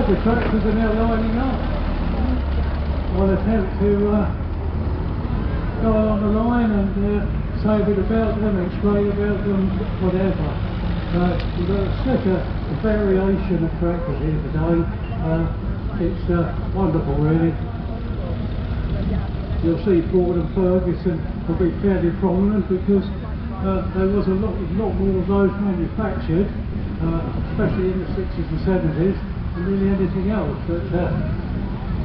The tractors are now lining up. I'll attempt to go on the line and say a bit about them, explain about them, whatever. We've got such a variation of tractors here today. It's wonderful, really. You'll see Ford and Ferguson will be fairly prominent because there was a lot more of those manufactured, especially in the 60s and 70s. Really anything else, but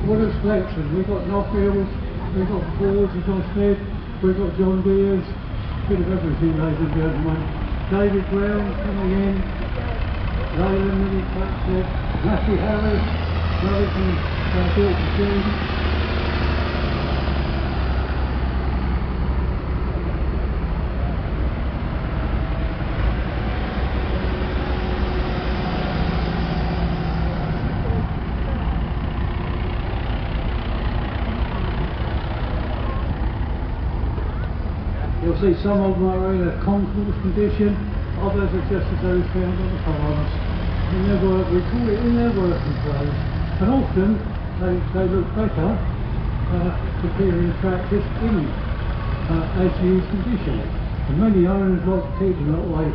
what a selection. We've got Nuffields, we've got Fords, as I said, we've got John Deere's, bit of everything, ladies and gentlemen. David Brown coming in, Leyland Mini Tractor, Matthew Harris, American built machine. You'll see some of them are in a concourse condition, others are just as those found on the farms. We call it in their working clothes, and often they look better, superior tractors in as used condition. And many owners like to keep them that way.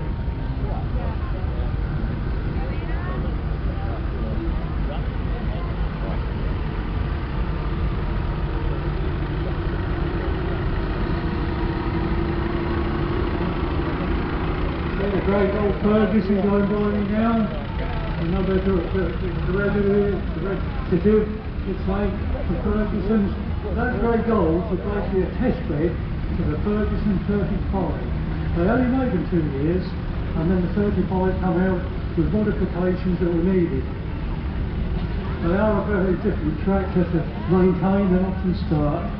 The great old Ferguson going by me now. Another derivative, it's like the Fergusons. Those grey golds are basically a test bed for the Ferguson 35. They only made them 2 years, and then the 35 come out with modifications that were needed. They are a very different tractor to maintain and often start.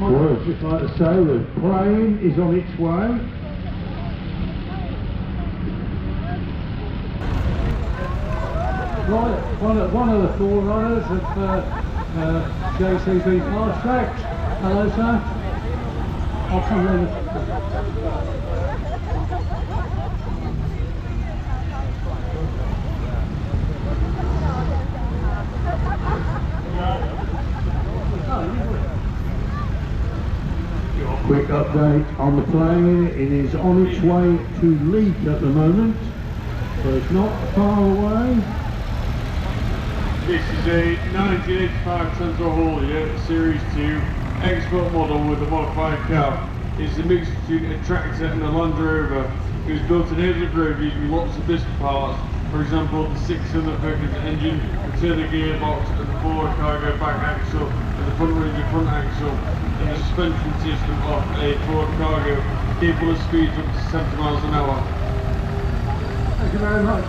Well, I'd just like to say the plane is on its way. Right, one of the forerunners of JCB fast track. Hello, sir. I'll come in. Quick update on the plane. It is on its way to Leek at the moment, so it's not far away. This is a 1985 Central Haulier Series 2 export model with a modified cab. It's a mix between a tractor and a Land Rover. It was built in Hazel Grove using lots of different parts. For example, the 6-cylinder Perkins engine, the Taylor gearbox, and the forward cargo back axle, and the front Ranger front axle, and the suspension system of a Ford Cargo, capable of speeds up to 70 miles an hour. Thank you very much.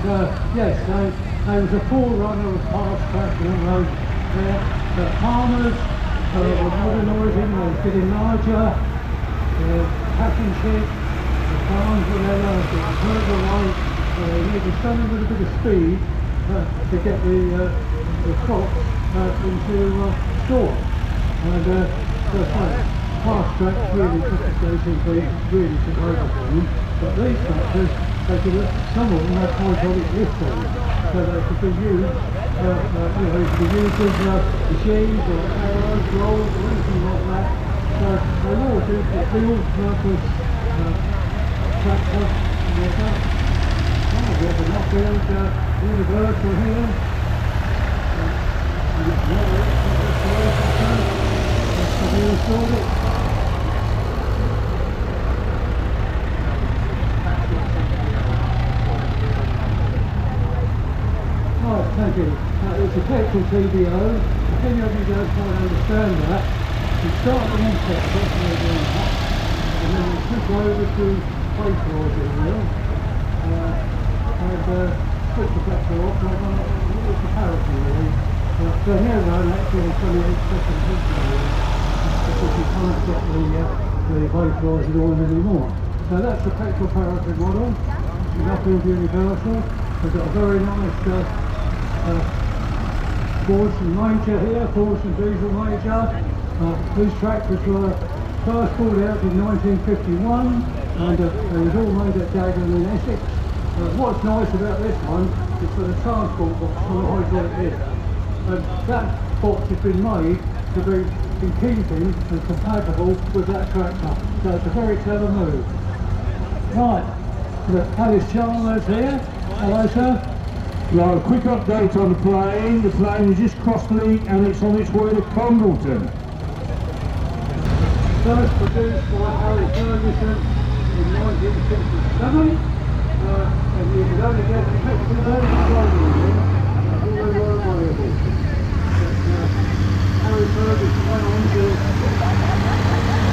Yes, there was a forerunner of fast track on those there. The farmers were modernising, they were getting larger, the packing ship, the farms were there, it was further away, they needed something with a bit of speed to get the crops into store. And fast track really took the JCB, really took over for them. But these tractors, some of them had hydraulic lifting, so they could be used, they could be used as machines or arrows, rolls or anything like that. So they all do the all-purpose tractor. We have a Lockfield Universal here. Have you installed it? Right, thank you. It's a petrol TBO. If any of you don't quite understand that, you start the inset, that's where we're doing that, and then you switch over to vaporising wheel, and switch the petrol off, and it's a parity really. So here though, actually 28 seconds because you can't get the vaporising oil anymore. So that's the petrol parity model, the Lockfield Universal. We've got a very nice Fortune Major here, Fortune Diesel Major. These tractors were first brought out in 1951 and they was all made at Dagenham in Essex. What's nice about this one is for the transport box for the hydraulic lift. And that box has been made to be in keeping and compatible with that tractor. So it's a very clever move. Right, Alice Chalmers here. Hello sir. Right, a quick update on the plane. The plane has just crossed Leek and it's on its way to Congleton. First produced by Harry Ferguson in 1967, and you could only get the petrol very slowly in, all they were available. But Harry Ferguson went on to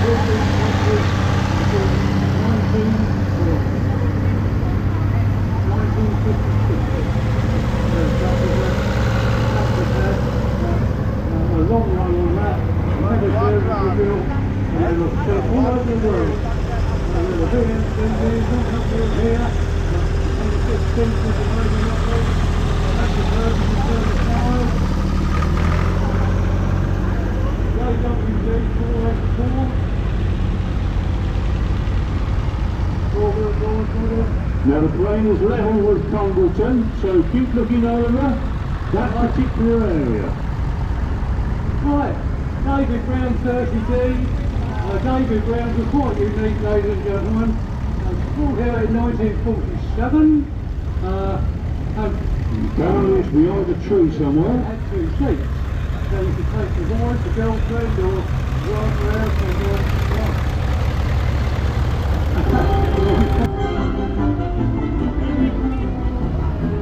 build these tractors until 1956. A long run on that, many services were built, and they were built all over the world. And there were big engines up here, and the extensions of moving up there, that's the Ferguson 35, JWD 484, four-wheel drive. Now the plane is level with Congleton, so keep looking over that particular area. Right, David Brown 30D. David Brown was quite unique, ladies and gentlemen. Brought out in 1947. Down this behind the tree somewhere. Had two seats. So you could take the wife, the girlfriend, or right around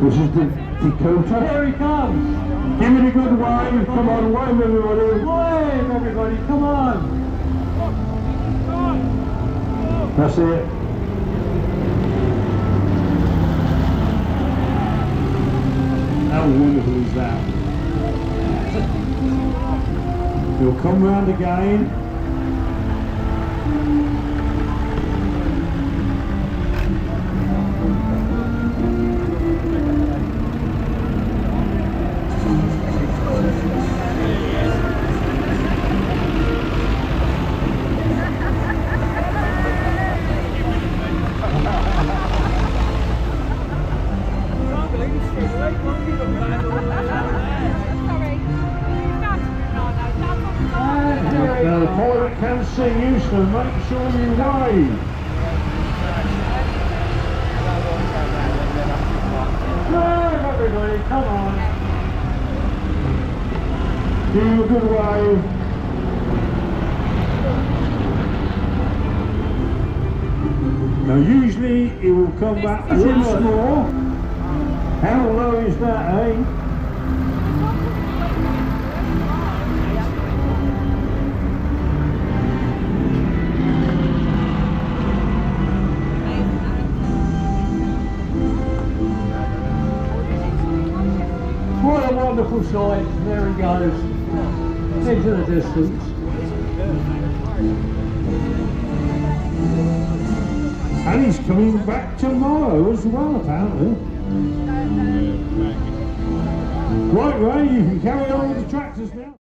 This is the Dakota. Here he comes! Give it a good wave. Come on, wave everybody. Wave everybody, come on! That's it. How wonderful is that? He'll come round again. see you, so make sure you wave. Wave, everybody, come on. Give you a good wave. Now usually it will come back once more. How low is that, eh? What a wonderful sight. There he goes. Into the distance. And he's coming back tomorrow as well, apparently. Right, Ray, you can carry on with the tractors now.